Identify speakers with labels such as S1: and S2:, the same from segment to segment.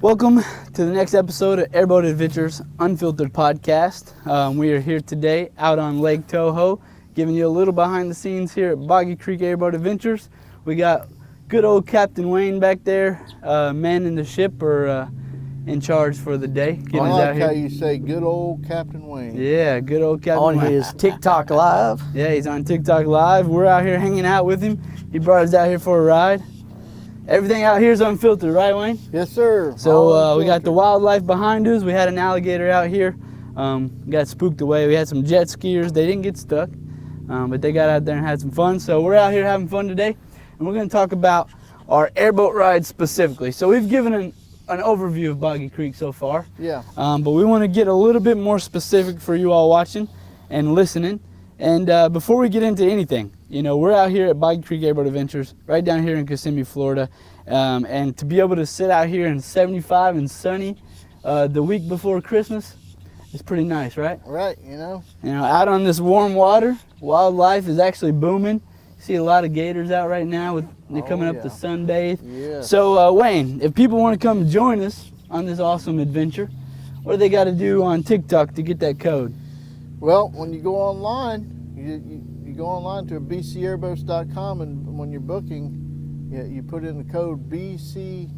S1: Welcome to the next episode of Airboat Adventures Unfiltered podcast. We are here today out on Lake Toho, giving you a little behind the scenes here at Boggy Creek Airboat Adventures. We got good old Captain Wayne back there, manning the ship or in charge for the day.
S2: I like how you say good old Captain Wayne.
S1: Yeah, good old Captain
S3: on
S1: Wayne.
S3: his TikTok live.
S1: Yeah, he's on TikTok live. We're out here hanging out with him. He brought us out here for a ride. Everything out here is unfiltered, right, Wayne?
S2: Yes, sir.
S1: So we got the wildlife behind us. We had an alligator out here. Got spooked away. We had some jet skiers. They didn't get stuck, but they got out there and had some fun. So we're out here having fun today, and we're going to talk about our airboat ride specifically. So we've given an overview of Boggy Creek so far.
S2: Yeah.
S1: But we want to get a little bit more specific for you all watching and listening. And before we get into anything, you know, we're out here at Boggy Creek Airboat Adventures, right down here in Kissimmee, Florida. And to be able to sit out here in 75 and sunny the week before Christmas is pretty nice, right?
S2: Right, you know,
S1: out on this warm water, wildlife is actually booming. You see a lot of gators out right now. They're coming up to sunbathe.
S2: Yeah.
S1: So, Wayne, if people want to come join us on this awesome adventure, what do they got to do on TikTok to get that code?
S2: Well, when you go online, you go online to bcairboats.com, and when you're booking, you put in the code BCTT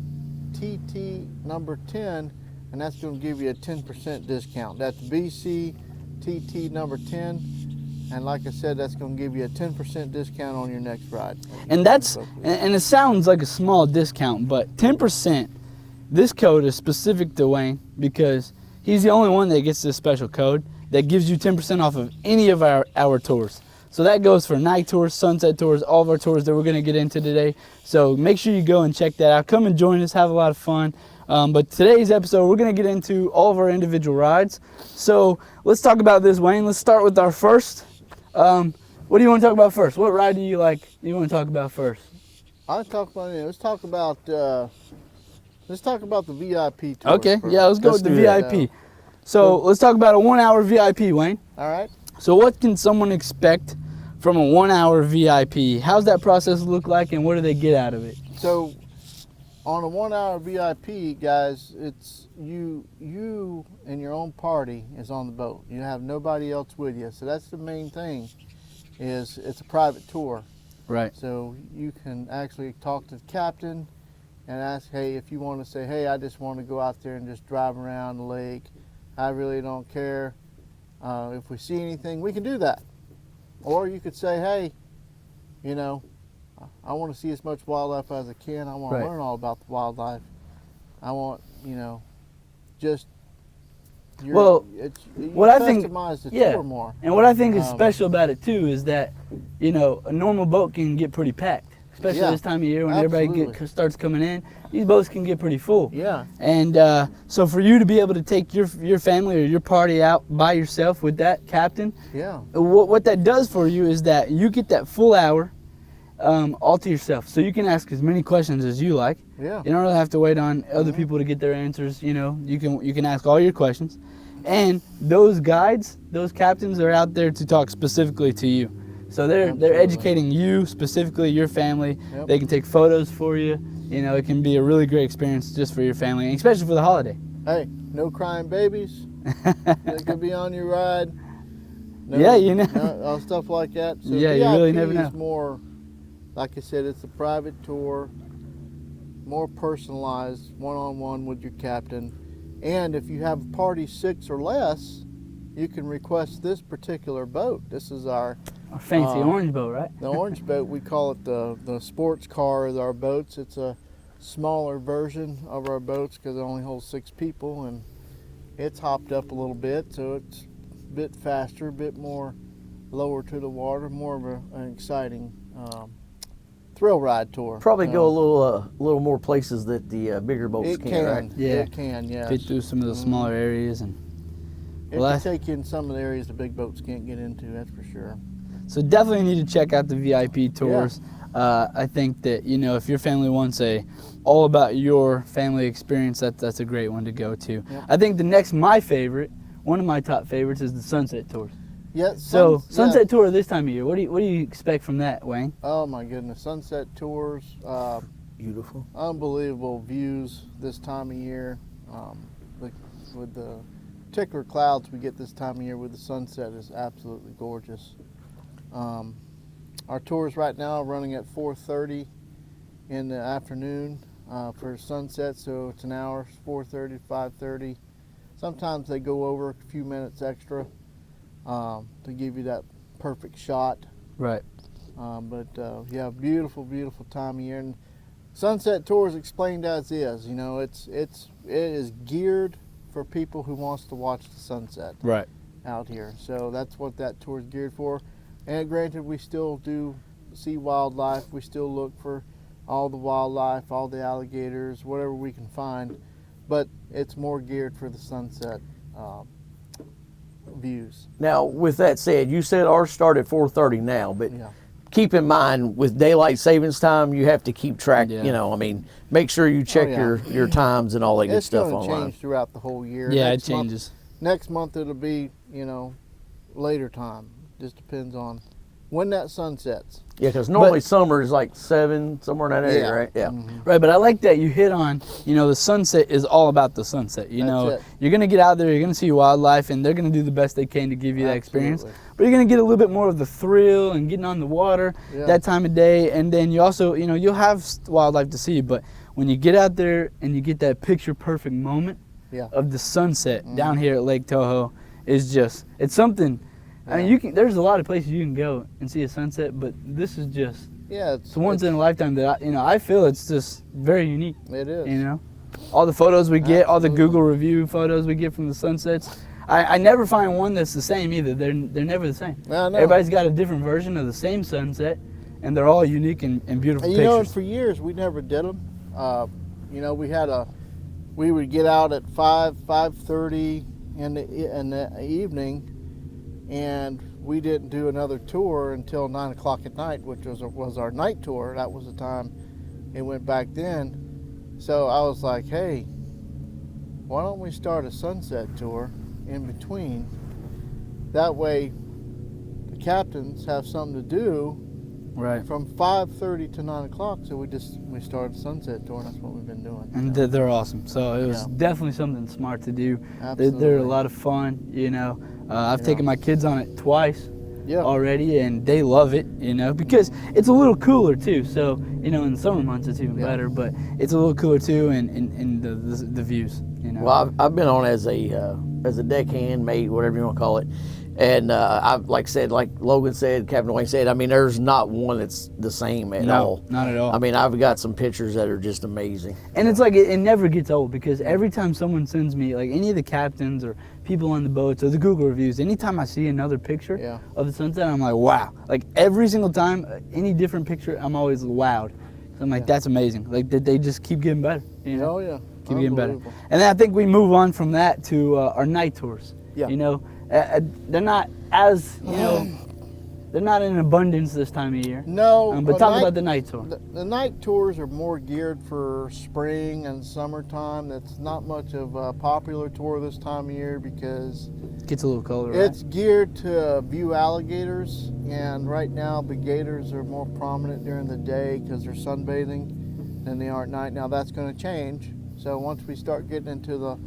S2: number 10, and that's going to give you a 10% discount. That's BCTT number 10, and like I said, that's going to give you a 10% discount on your next ride.
S1: And and it sounds like a small discount, but 10%, this code is specific to Wayne because he's the only one that gets this special code that gives you 10% off of any of our tours. So that goes for night tours, sunset tours, all of our tours that we're going to get into today. So make sure you go and check that out. Come and join us, have a lot of fun. But today's episode, we're going to get into all of our individual rides. So let's talk about this, Wayne. Let's start with our first. What do you want to talk about first? What ride do you want to talk about first?
S2: Let's talk about the VIP tour.
S1: Okay,
S2: first.
S1: yeah, let's go with the VIP. So let's talk about a 1 hour VIP, Wayne.
S2: All right.
S1: So what can someone expect from a 1 hour VIP? How's that process look like, and what do they get out of it?
S2: So on a 1 hour VIP, guys, it's you and your own party is on the boat. You have nobody else with you. So that's the main thing, is it's a private tour.
S1: Right.
S2: So you can actually talk to the captain and ask, hey, if you want to say, hey, I just want to go out there and just drive around the lake. I really don't care. If we see anything, we can do that. Or you could say, hey, you know, I want to see as much wildlife as I can. I want to learn all about the wildlife. I want, just
S1: tour more. And what I think is special about it too is that, a normal boat can get pretty packed, especially this time of year when everybody starts coming in. These boats can get pretty full.
S2: Yeah.
S1: And so for you to be able to take your family or your party out by yourself with that captain, what that does for you is that you get that full hour all to yourself. So you can ask as many questions as you like.
S2: Yeah.
S1: You don't really have to wait on other people to get their answers. You can ask all your questions. And those guides, those captains are out there to talk specifically to you. So they're educating you, specifically your family. Yep. They can take photos for you. It can be a really great experience just for your family, and especially for the holiday.
S2: Hey, no crying babies. They could be on your ride. Stuff like that. So
S1: yeah,
S2: VIP
S1: you really never know.
S2: Is more, like I said, it's a private tour, more personalized, one-on-one with your captain. And if you have a party 6 or less, you can request this particular boat. This is our
S1: fancy orange boat, right?
S2: The orange boat, we call it the sports car of our boats. It's a smaller version of our boats because it only holds 6 people, and it's hopped up a little bit, so it's a bit faster, a bit more lower to the water, more of an exciting thrill ride tour.
S3: Probably go a little more places that the bigger boats can, right?
S1: Yeah,
S2: it can. Yeah,
S1: fit through some of the smaller areas, and
S2: it can take you in some of the areas the big boats can't get into. That's for sure.
S1: So definitely need to check out the VIP tours. Yeah. I think that if your family wants all about your family experience, that's a great one to go to. Yep. I think one of my top favorites is the sunset tours.
S2: Yeah.
S1: Sunset tour this time of year. What do you expect from that, Wayne?
S2: Oh my goodness, sunset tours.
S3: Beautiful.
S2: Unbelievable views this time of year. With the particular clouds we get this time of year with the sunset is absolutely gorgeous. Our tours right now are running at 4:30 in the afternoon for sunset, so it's an hour, 4:30 to 5:30. Sometimes they go over a few minutes extra to give you that perfect shot.
S1: Right.
S2: Yeah, beautiful, beautiful time of year. And sunset tours explained as is. You know, it is geared for people who wants to watch the sunset
S1: Right.
S2: out here. So that's what that tour is geared for. And granted, we still do see wildlife. We still look for all the wildlife, all the alligators, whatever we can find. But it's more geared for the sunset views.
S3: Now, with that said, you said ours start at 4:30 now, but
S2: Yeah.
S3: keep in mind with daylight savings time, you have to keep track.
S1: Yeah.
S3: You know, I mean, make sure you check
S2: yeah.
S3: your times and all that good
S2: It's
S3: stuff
S2: going to
S3: online.
S2: change throughout the whole year.
S1: Yeah,
S2: Next
S1: it
S2: month-
S1: changes.
S2: Next month it'll be, later time. Just depends on when that sun sets.
S3: Yeah, because normally summer is like 7, somewhere in that area,
S2: Yeah.
S3: right? Yeah.
S1: Right, but I like that you hit on, the sunset is all about the sunset.
S2: That's it.
S1: You're going to get out there, you're going to see wildlife, and they're going to do the best they can to give you that experience.
S2: Absolutely.
S1: But you're going to get a little bit more of the thrill and getting on the water
S2: Yeah.
S1: that time of day. And then you also, you'll have wildlife to see. But when you get out there and you get that picture perfect moment
S2: Yeah.
S1: of the sunset down here at Lake Toho, it's something. I mean, there's a lot of places you can go and see a sunset, but this is just
S2: Yeah,
S1: it's once in a lifetime that I feel it's just very unique.
S2: it is.
S1: All the photos we get, all the
S2: Absolutely.
S1: Google review photos we get from the sunsets, I never find one that's the same either. They're never the same.
S2: I know.
S1: Everybody's got a different version of the same sunset, and they're all unique and beautiful
S2: And
S1: pictures.
S2: for years we never did them. We would get out at 5:30 in the evening, and we didn't do another tour until 9 o'clock at night, which was our night tour. That was the time it went back then. So I was like, hey, why don't we start a sunset tour in between? That way the captains have something to do
S1: Right.
S2: from 5:30 to 9 o'clock. So we started a sunset tour, and that's what we've been doing.
S1: And they're awesome. So it was
S2: Yeah.
S1: definitely something smart to do. They're a
S2: Absolutely.
S1: lot of fun. I've taken my kids on it twice.
S2: Yeah.
S1: Already, and they love it, because it's a little cooler too. So, in the summer months it's even
S2: Yeah.
S1: better, but it's a little cooler too, and the views,
S3: Well, I've been on as a deckhand, mate, whatever you want to call it, and I've like Logan said, Captain Wayne said, I mean, there's not one that's the same at all.
S1: Not at all.
S3: I mean, I've got some pictures that are just amazing.
S1: And it's like it never gets old, because every time someone sends me, like any of the captains or people on the boats or the Google reviews, anytime I see another picture
S2: Yeah.
S1: of the sunset, I'm like, wow. Like every single time, any different picture, I'm always wowed. So I'm like, that's amazing. Like they just keep getting better.
S2: Oh yeah.
S1: Keep getting better.
S2: Unbelievable.
S1: And then I think we move on from that to our night tours.
S2: Yeah.
S1: They're not as, they're not in abundance this time of year.
S2: No.
S1: But talk about the night tour.
S2: The night tours are more geared for spring and summertime. That's not much of a popular tour this time of year because
S1: Gets a little colder, right?
S2: it's geared to view alligators, and right now the gators are more prominent during the day because they're sunbathing than they are at night. Now that's going to change. So once we start getting into the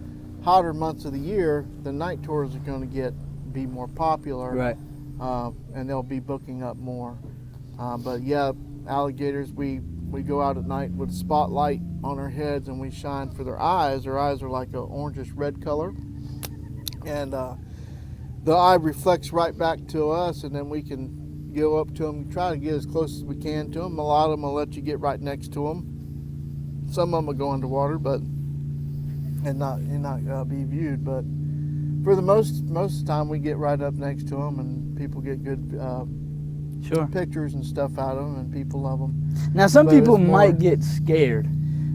S2: hotter months of the year, the night tours are going to be more popular.
S1: Right.
S2: And they'll be booking up more. But yeah, alligators, we go out at night with a spotlight on our heads and we shine for their eyes. Their eyes are like an orangish red color. And the eye reflects right back to us, and then we can go up to them, try to get as close as we can to them. A lot of them will let you get right next to them. Some of them will go underwater, and not be viewed. But for the most of the time, we get right up next to them, and people get good
S1: Sure.
S2: pictures and stuff out of them, and people love them.
S1: Now, some
S2: But
S1: people
S2: it's more-
S1: might get scared,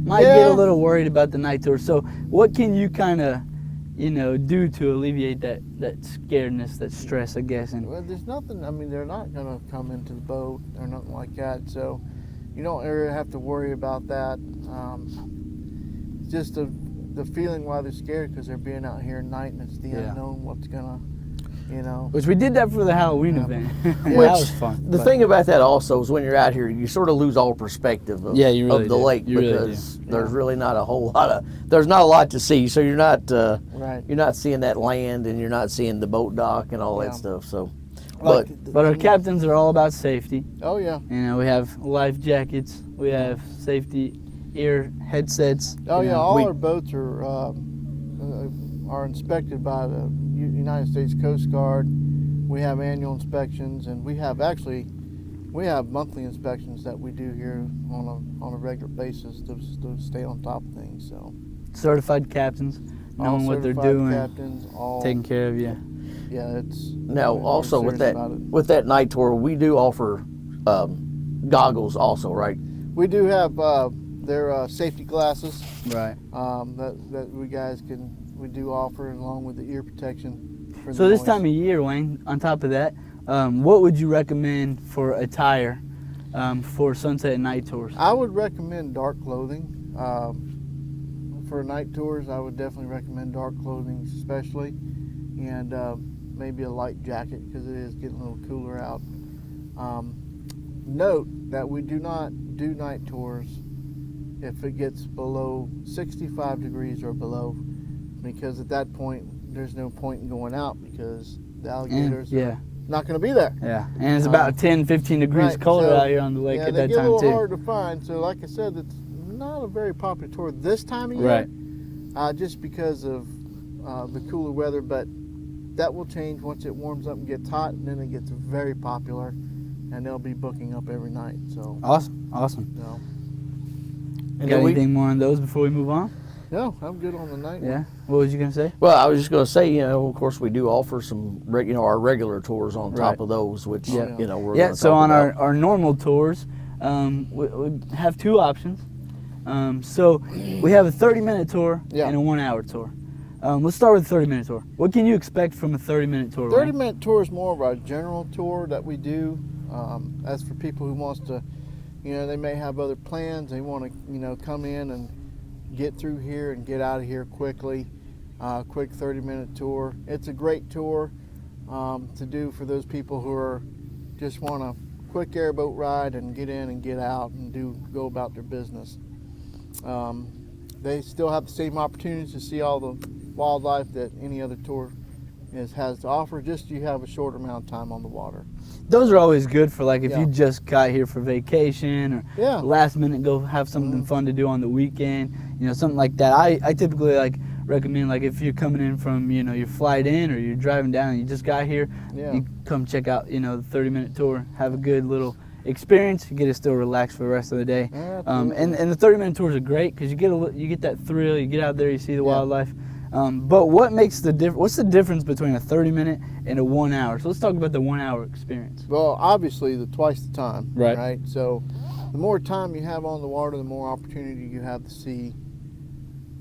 S1: might get a
S2: Yeah.
S1: little worried about the night tour. So, what can you kind of, do to alleviate that scaredness, that stress, I guess? And
S2: Well, there's nothing. I mean, they're not going to come into the boat or nothing like that. So you don't really have to worry about that. It's just the feeling why they're scared because they're being out here at night and it's the
S1: Yeah.
S2: unknown what's going to you know.
S1: Which we did that for the Halloween event. That was fun.
S3: The thing about that also is when you're out here, you sort of lose all perspective of,
S1: Yeah, you really
S3: of the
S1: do.
S3: lake
S1: You really
S3: because there's really not a whole lot of, there's not a lot to see. So you're not
S2: Right.
S3: you're not seeing that land and you're not seeing the boat dock and all
S2: Yeah.
S3: that stuff. So,
S1: But our captains are all about safety.
S2: Oh yeah.
S1: You know, we have life jackets, we have safety ear headsets.
S2: Oh
S1: you
S2: yeah.
S1: know.
S2: All our boats are inspected by the United States Coast Guard. We have annual inspections, and we have monthly inspections that we do here on a regular basis to stay on top of things. So
S1: Certified captains, knowing what they're
S2: certified
S1: doing,
S2: captains, all
S1: taking care of you.
S2: Yeah, it's
S3: now
S2: we're
S3: also with
S2: serious
S3: that
S2: about it.
S3: with that night tour, we do offer goggles also, right?
S2: We do have their safety glasses
S1: Right.
S2: that we do offer along with the ear protection. For
S1: So
S2: the
S1: this
S2: noise.
S1: time of year, Wayne, on top of that, what would you recommend for attire for sunset and night tours?
S2: I would recommend dark clothing. For night tours, I would definitely recommend dark clothing, especially, and maybe a light jacket because it is getting a little cooler out. Note that we do not do night tours if it gets below 65 degrees or below, because at that point there's no point in going out because the alligators
S1: yeah.
S2: are not going to be there.
S1: Yeah, and it's about 10, 15 degrees
S2: Right,
S1: colder
S2: so,
S1: out here on the lake
S2: yeah,
S1: at
S2: they
S1: that
S2: get a
S1: time
S2: little
S1: too.
S2: hard to find. So, like I said, it's not a very popular tour this time of year,
S1: Right.
S2: just because of the cooler weather. But that will change once it warms up and gets hot, and then it gets very popular, and they'll be booking up every night. So,
S1: Awesome.
S2: no,
S3: And
S1: Got
S3: then
S1: anything more on those before we move on?
S2: no, I'm good on the night.
S1: Yeah. What was you gonna say?
S3: Well, I was just going to say, of course, we do offer some, our regular tours on top
S1: Right.
S3: of those, which,
S2: Yeah.
S3: we're
S1: Yeah.
S3: gonna
S1: So
S3: talk
S1: on
S3: about.
S1: our normal tours, we have two options. So we have a 30-minute tour
S2: Yeah.
S1: and a 1-hour tour. Let's start with the 30-minute tour. What can you expect from a 30-minute tour?
S2: 30-minute tour is more of a general tour that we do. As for people who wants to, they may have other plans. They want to, come in and get through here and get out of here quickly. Quick 30-minute tour. It's a great tour to do for those people who just want a quick airboat ride and get in and get out and go about their business. They still have the same opportunities to see all the wildlife that any other tour has to offer. Just you have a shorter amount of time on the water.
S1: Those are always good for if
S2: Yeah.
S1: you just got here for vacation or
S2: Yeah.
S1: last minute go have something fun to do on the weekend, something like that. I typically recommend if you're coming in from your flight in or you're driving down and you just got here,
S2: Yeah.
S1: you come check out the 30-minute tour, have a good little experience. You get to still relax for the rest of the day.
S2: Absolutely.
S1: And the 30-minute tours are great because you get that thrill. You get out there, you see the
S2: Yeah.
S1: wildlife. But what makes the difference? What's the difference between a 30-minute and a 1 hour? So let's talk about the 1 hour experience.
S2: Well, obviously, twice the time.
S1: Right.
S2: Right. So, the more time you have on the water, the more opportunity you have to see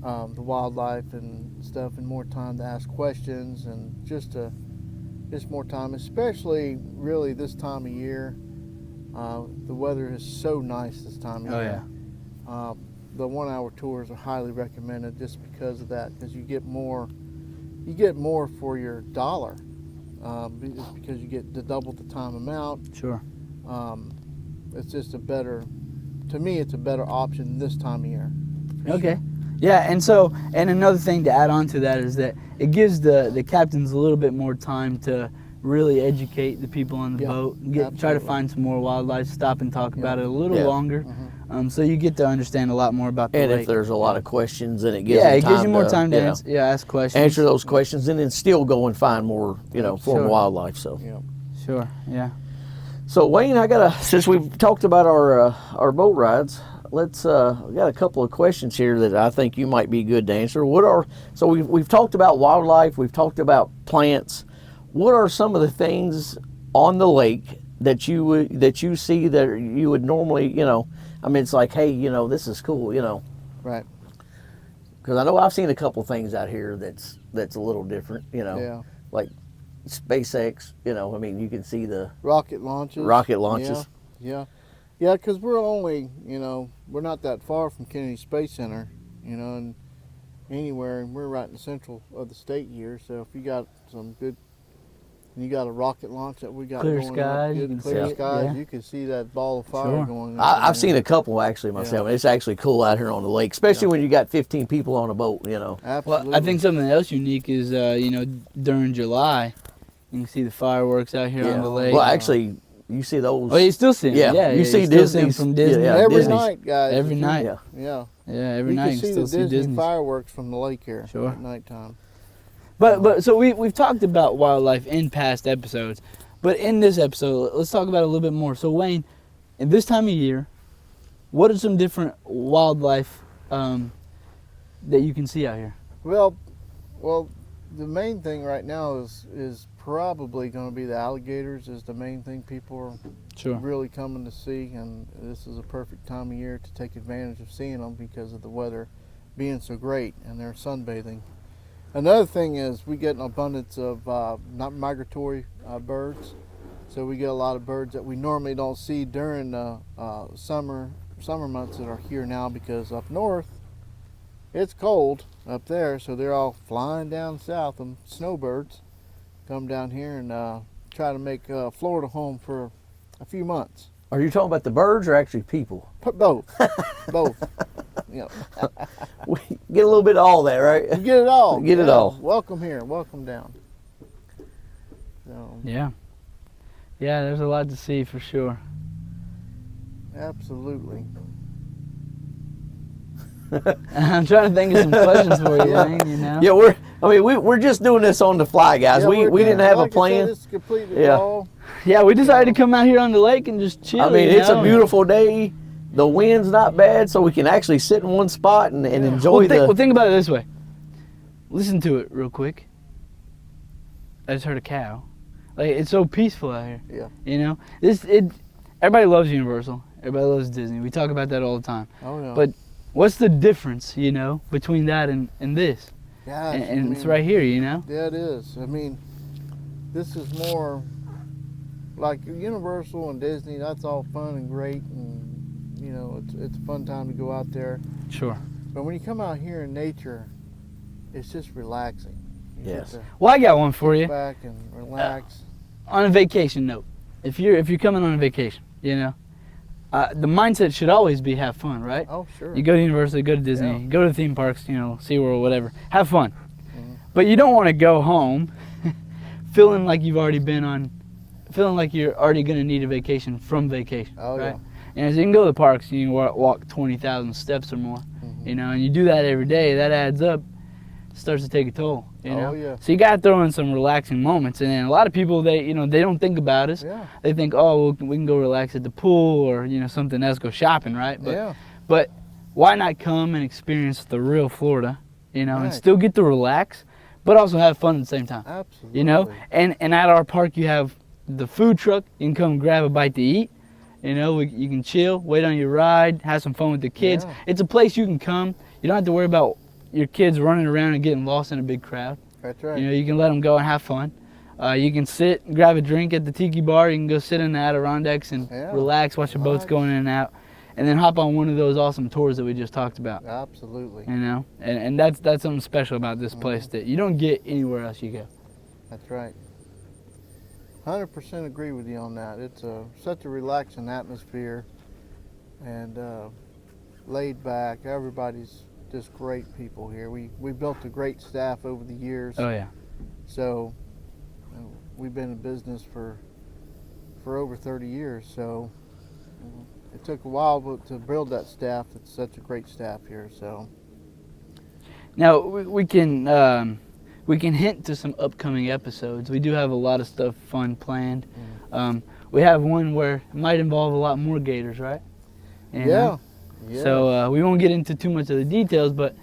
S2: the wildlife and stuff, and more time to ask questions, and just more time. Especially, really, this time of year. The weather is so nice this time of year.
S1: Yeah.
S2: The 1 hour tours are highly recommended just because of that, because you get more for your dollar, because you get double the time amount.
S1: Sure.
S2: It's just to me it's a better option this time of year.
S1: Okay. Yeah, and another thing to add on to that is that it gives the captains a little bit more time to really educate the people on the
S2: Yeah,
S1: boat, try to
S2: absolutely.
S1: find some more wildlife, stop and talk about it a little
S3: Yeah.
S1: longer. So you get to understand a lot more about the
S3: And
S1: lake.
S3: if there's a lot of questions, then it gives
S1: yeah,
S3: them
S1: it
S3: time
S1: gives you more
S3: to,
S1: time to ask questions.
S3: answer those questions, and then still go and find more, more
S1: Sure.
S3: wildlife. So.
S2: Yeah.
S1: Sure. Yeah.
S3: So Wayne, since we've talked about our boat rides, let's we got a couple of questions here that I think you might be good to answer. So we've talked about wildlife, we've talked about plants. What are some of the things on the lake that you see that you would normally, it's like, hey, this is cool,
S2: Right.
S3: because I know I've seen a couple things out here that's a little different,
S2: Yeah.
S3: like SpaceX, you can see the
S2: Rocket launches. Yeah. Yeah, because we're only, we're not that far from Kennedy Space Center, and anywhere, and we're right in the central of the state here. So if you got some good And you got a rocket launch that we got
S1: Clear
S2: going
S1: skies,
S2: up.
S1: you
S2: Good
S1: can
S2: clear
S1: see it,
S2: skies.
S1: yeah.
S2: You can see that ball of fire
S1: Sure.
S2: going up.
S3: I've seen a couple actually myself.
S2: Yeah.
S3: It's actually cool out here on the lake, especially when you got 15 people on a boat, you know.
S2: Absolutely.
S1: Well, I think something else unique is, during July, you can see the fireworks out here on the lake.
S3: Well, actually, you see those.
S1: Oh, you still see them?
S3: Yeah, you see
S1: still see 'em
S3: Disney's-
S1: from Disney.
S3: yeah,
S2: every
S3: Disney's.
S2: night, guys.
S1: Every
S2: if you-
S1: night.
S3: Yeah.
S2: Yeah.
S1: every
S2: You
S1: night
S2: can
S1: you
S2: see
S1: still
S2: the
S1: see
S2: Disney
S1: Disney.
S2: fireworks from the lake here
S1: Sure.
S2: at nighttime.
S1: But so we've talked about wildlife in past episodes, but in this episode, let's talk about it a little bit more. So Wayne, in this time of year, what are some different wildlife that you can see out here?
S2: Well, the main thing right now is probably going to be the alligators. Is the main thing people are
S1: Sure.
S2: really coming to see, and this is a perfect time of year to take advantage of seeing them because of the weather being so great and they're sunbathing. Another thing is we get an abundance of not migratory birds, so we get a lot of birds that we normally don't see during the summer months that are here now because up north it's cold up there, so they're all flying down south. And snowbirds come down here and try to make Florida home for a few months.
S3: Are you talking about the birds or actually people?
S2: Both, both. You know,
S3: We get a little bit of all that, right?
S2: you get it all.
S3: Get it all.
S2: Welcome here. Welcome down. So,
S1: Yeah. Yeah, there's a lot to see for sure.
S2: absolutely.
S1: I'm trying to think of some questions for you,
S2: Yeah.
S1: Wayne, you know?
S3: Yeah, we're just doing this on the fly, guys.
S2: Yeah,
S3: we didn't have
S2: like
S3: a plan.
S2: I said, it's completely
S3: Yeah.
S2: raw.
S1: Yeah, we decided to come out here on the lake and just chill.
S3: I mean,
S1: you
S3: it's a
S1: know?
S3: beautiful day. The wind's not bad, so we can actually sit in one spot and enjoy
S1: Well, think about it this way. Listen to it real quick. I just heard a cow. Like, it's so peaceful out here.
S2: Yeah.
S1: You know, everybody loves Universal. Everybody loves Disney. We talk about that all the time.
S2: Oh no.
S1: But what's the difference, you know, between that and this?
S2: yeah,
S1: And it's right here, you know.
S2: Yeah, it is. I mean, this is more like Universal and Disney. That's all fun and great, and you know, it's a fun time to go out there.
S1: Sure.
S2: But when you come out here in nature, it's just relaxing. You get
S3: Yes.
S2: to
S1: Well, I got one for
S2: sit
S1: you.
S2: back and relax.
S1: On a vacation note, if you're coming on a vacation, you know, the mindset should always be have fun, right?
S2: Oh, sure.
S1: You go to Universal, you go to Disney,
S2: Yeah.
S1: you go to the theme parks, you know, SeaWorld, whatever. Have fun.
S2: Mhm.
S1: But you don't want to go home feeling like you're already going to need a vacation from vacation,
S2: Oh,
S1: right?
S2: yeah.
S1: And so you can go to the parks and you can walk 20,000 steps or more,
S2: Mhm.
S1: you know, and you do that every day. That adds up, starts to take a toll, you know.
S2: Oh, yeah.
S1: So you got to throw in some relaxing moments. And then a lot of people, they don't think about us.
S2: Yeah.
S1: They think, oh, well, we can go relax at the pool or, you know, something else, go shopping, right? But,
S2: Yeah.
S1: but why not come and experience the real Florida, you know, and
S2: Right.
S1: still get to relax, but also have fun at the same time,
S2: Absolutely.
S1: you know? And at our park, you have the food truck. You can come grab a bite to eat. You know, you can chill, wait on your ride, have some fun with the kids.
S2: Yeah.
S1: It's a place you can come. You don't have to worry about your kids running around and getting lost in a big crowd.
S2: That's right.
S1: You know, you can let them go and have fun. You can sit and grab a drink at the tiki bar. You can go sit in the Adirondacks and
S2: Yeah.
S1: relax, watch the boats
S2: Relax.
S1: going in and out, and then hop on one of those awesome tours that we just talked about.
S2: Absolutely.
S1: You know, and that's something special about this place that you don't get anywhere else you go.
S2: That's right. 100% agree with you on that. It's such a relaxing atmosphere and laid back. Everybody's just great people here. We built a great staff over the years.
S1: Oh yeah.
S2: So we've been in business for over 30 years. So it took a while to build that staff. It's such a great staff here. So
S1: Now we can hint to some upcoming episodes. We do have a lot of stuff fun planned. We have one where it might involve a lot more gators, right? You know?
S2: yeah.
S1: So we won't get into too much of the details, but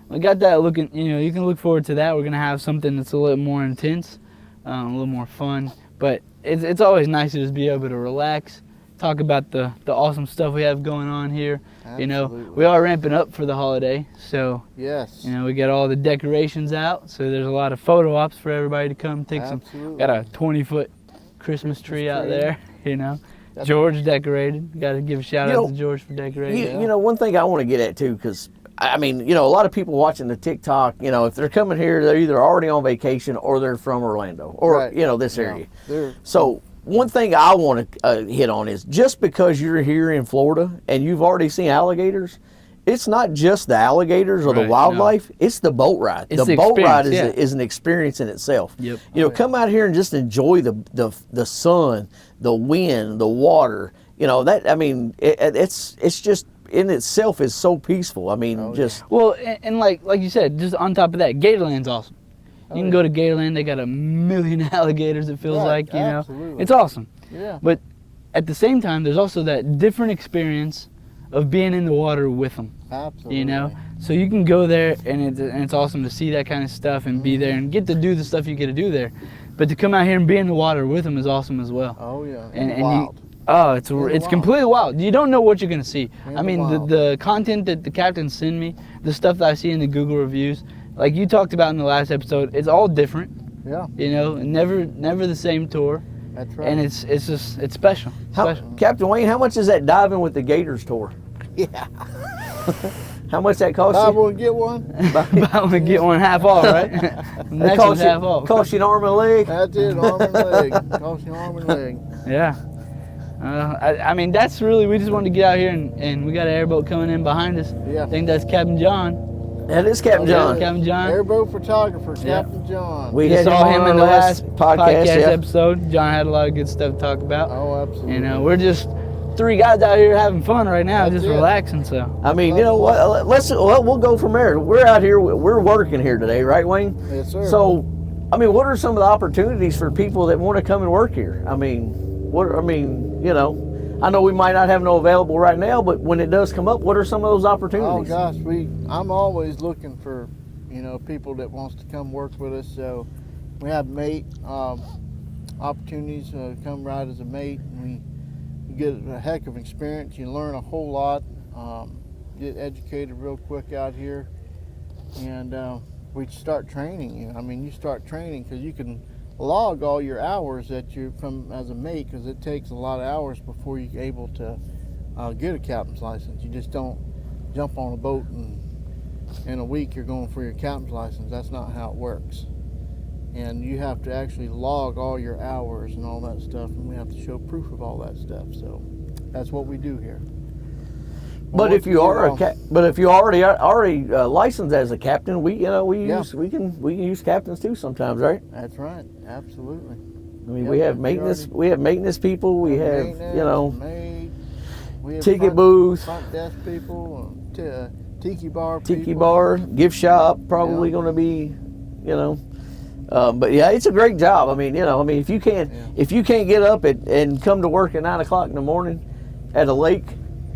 S1: we got that looking. You know, you can look forward to that. We're gonna have something that's a little more intense, a little more fun. But it's always nice to just be able to relax, talk about the awesome stuff we have going on here. You know,
S2: Absolutely.
S1: we are ramping up for the holiday, so
S2: Yes.
S1: you know we got all the decorations out. So there's a lot of photo ops for everybody to come take some.
S2: Absolutely.
S1: Got a 20-foot Christmas tree out
S2: tree.
S1: there. You know,
S2: That's-
S1: George decorated. Got to give a shout
S3: You
S1: out
S3: know,
S1: to George for decorating.
S3: You know, one thing I want to get at too, because I mean, you know, a lot of people watching the TikTok, you know, if they're coming here, they're either already on vacation or they're from Orlando or,
S2: Right.
S3: you know, this
S2: Yeah.
S3: area.
S2: They're-
S3: So one thing I want to hit on is just because you're here in Florida and you've already seen alligators, it's not just the alligators or the
S1: Right,
S3: wildlife, it's the boat ride.
S1: It's the
S3: boat ride
S1: experience,
S3: is an experience in itself.
S1: Yep.
S3: You know, come out here and just enjoy the sun, the wind, the water. You know, that, I mean, it's just in itself is so peaceful. I mean, just
S1: Well, and like you said, just on top of that, Gatorland's awesome. You can
S2: yeah.
S1: go to Gatorland. They got a million alligators. It feels
S2: Right,
S1: like, you know,
S2: absolutely.
S1: it's awesome.
S2: Yeah.
S1: But at the same time, there's also that different experience of being in the water with them.
S2: Absolutely.
S1: You know, so you can go there, and it's awesome to see that kind of stuff and be there and get to do the stuff you get to do there. But to come out here and be in the water with them is awesome as well.
S2: Oh yeah.
S1: And
S2: Wild.
S1: it's
S2: wild.
S1: completely wild. You don't know what you're gonna see.
S2: In
S1: I
S2: the
S1: mean,
S2: wild.
S1: the content that the captains send me, the stuff that I see in the Google reviews, like you talked about in the last episode, it's all different.
S2: Yeah.
S1: You know, never the same tour,
S2: That's right.
S1: and it's special. Special.
S3: Captain Wayne, how much is that diving with the Gators tour?
S2: Yeah.
S3: How much that cost
S2: Buy
S3: you?
S2: one get one.
S1: Buy one get one half off, right? Next one's half off.
S3: Cost you an arm and a leg.
S2: That's it. Arm and leg. Cost you arm and leg.
S1: Yeah. I mean, that's really, we just wanted to get out here and we got an airboat coming in behind us.
S2: Yeah.
S1: I think that's Captain John.
S3: That is Captain John.
S1: Captain John.
S2: Airboat photographer,
S1: Yeah.
S2: Captain John.
S3: We
S1: You
S3: had
S1: saw him
S3: on
S1: in
S3: our
S1: the last podcast
S3: yeah.
S1: episode. John had a lot of good stuff to talk about.
S2: Oh, absolutely.
S1: You know, we're just three guys out here having fun right now,
S2: That's
S1: just
S2: it.
S1: relaxing. So
S3: I mean, you know what? We'll go from there. We're out here. We're working here today, right, Wayne?
S2: Yes, sir.
S3: So, I mean, what are some of the opportunities for people that want to come and work here? I mean, you know, I know we might not have no available right now, but when it does come up, what are some of those
S2: Oh
S3: opportunities?
S2: gosh, I'm always looking for, you know, people that wants to come work with us. So we have mate opportunities to come ride as a mate. And you get a heck of experience. You learn a whole lot. Get educated real quick out here, and we start training you. I mean, you start training because you can log all your hours that you're from as a mate, because it takes a lot of hours before you're able to get a captain's license. You just don't jump on a boat and in a week you're going for your captain's license. That's not how it works. And you have to actually log all your hours and all that stuff, and we have to show proof of all that stuff. So that's what we do here.
S3: But if you are already licensed as a captain, we can use captains too sometimes, right?
S2: That's right, absolutely.
S3: I mean,
S2: Yep,
S3: we have
S2: if you
S3: maintenance. We have maintenance people. We have
S2: Maintenance,
S3: you know
S2: maid, we have
S3: ticket booth,
S2: front desk people, tiki bar people.
S3: tiki bar, gift shop. Probably
S2: Yeah.
S3: going to be, you know. But yeah, it's a great job. I mean, if you can't get up and come to work at 9 o'clock in the morning at a lake,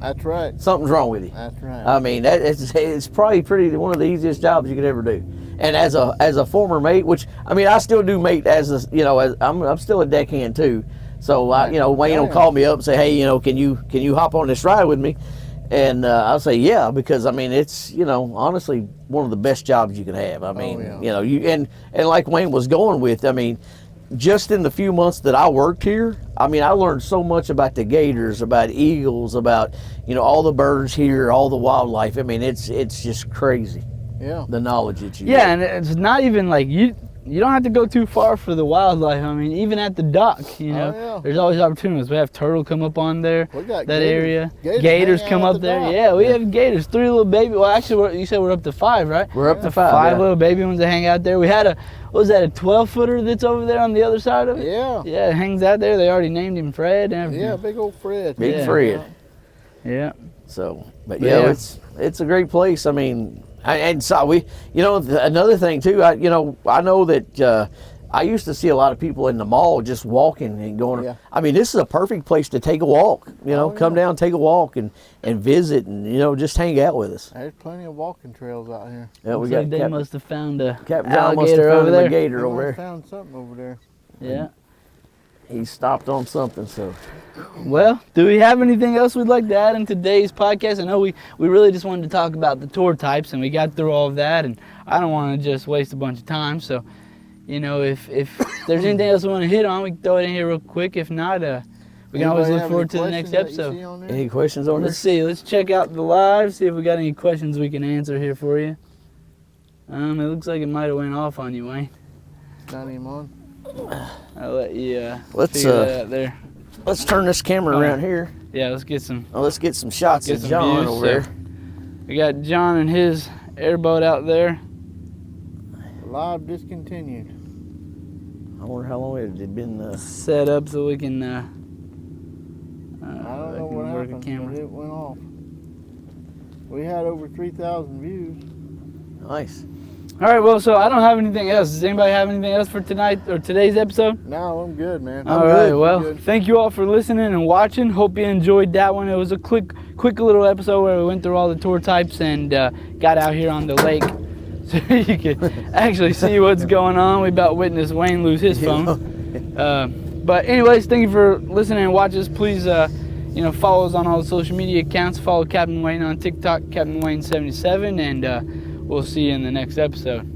S2: That's right.
S3: something's wrong with you.
S2: That's right.
S3: I mean, it's probably one of the easiest jobs you could ever do. And as a former mate, which I mean, I still do mate as I'm still a deckhand too. So Wayne will call me up and say, hey, can you hop on this ride with me? And I'll say yeah, because I mean it's honestly one of the best jobs you can have. I mean and like Wayne was going with, I mean, just in the few months that I worked here, I mean, I learned so much about the gators, about eagles, about all the birds here, all the wildlife. I mean, it's just crazy.
S2: Yeah.
S3: The knowledge that you
S1: yeah,
S3: get.
S1: and it's not even like you don't have to go too far for the wildlife. I mean, even at the dock,
S2: yeah.
S1: there's always opportunities. We have turtle come up on there,
S2: We got
S1: that
S2: gators.
S1: area.
S2: Gators
S1: Come
S2: hang out
S1: up
S2: at the
S1: there.
S2: dock.
S1: Yeah, we have gators. 3 little baby. Well, actually, you said we're up to 5, right?
S3: We're up to 5.
S1: 5
S3: yeah.
S1: little baby ones that hang out there. We had a 12-footer that's over there on the other side of it?
S2: Yeah.
S1: Yeah, it hangs out there. They already named him Fred and everything.
S2: Yeah, big old Fred.
S3: Big
S1: Yeah.
S3: Fred.
S1: Yeah.
S3: So, but
S1: Yeah.
S3: yeah, it's a great place. I mean, and so another thing too. I know that I used to see a lot of people in the mall just walking and going.
S2: Yeah.
S3: I mean, this is a perfect place to take a walk. Come down, take a walk, and visit, and just hang out with us.
S2: There's plenty of walking trails out here.
S3: Yeah, we
S1: Looks
S3: got
S1: like they must have found a
S3: Captain John must have
S1: alligator
S3: found
S1: over
S3: him a
S1: there.
S3: gator
S2: We
S3: over there.
S2: found something over there.
S1: Yeah.
S3: He stopped on something. So
S1: Well, do we have anything else we'd like to add in today's podcast? I know we really just wanted to talk about the tour types, and we got through all of that, and I don't want to just waste a bunch of time. So, if there's anything else we want to hit on, we can throw it in here real quick. If not, we we can always
S2: Anybody
S1: look
S2: have
S1: forward
S2: any
S1: to the next
S2: questions that you
S1: episode.
S2: see on there?
S3: Any questions on
S1: Let's
S3: this?
S1: see. Let's check out the live. See if we got any questions we can answer here for you. It looks like it might have went off on you, Wayne.
S2: Not anymore.
S1: I'll let you
S3: Let's,
S1: figure that out there.
S3: Let's turn this camera around here.
S1: Yeah, let's get some.
S3: Oh, let's get some shots
S1: Get
S3: of
S1: some
S3: John
S1: views,
S3: over
S1: so-
S3: there.
S1: We got John and his airboat out there.
S2: Live discontinued.
S3: I wonder how long it had been.
S1: Set up so we can.
S2: I don't know what
S1: work a
S2: happened,
S1: camera.
S2: but it went off. We had over 3,000 views.
S3: Nice.
S1: All right, well, so I don't have anything else. Does anybody have anything else for tonight or today's episode?
S2: No, I'm good, man.
S1: All right, well, thank you all for listening and watching. Hope you enjoyed that one. It was a quick little episode where we went through all the tour types and got out here on the lake so you could actually see what's going on. We about witnessed Wayne lose his phone. But anyways, thank you for listening and watching us. Please, follow us on all the social media accounts. Follow Captain Wayne on TikTok, Captain Wayne 77, and we'll see you in the next episode.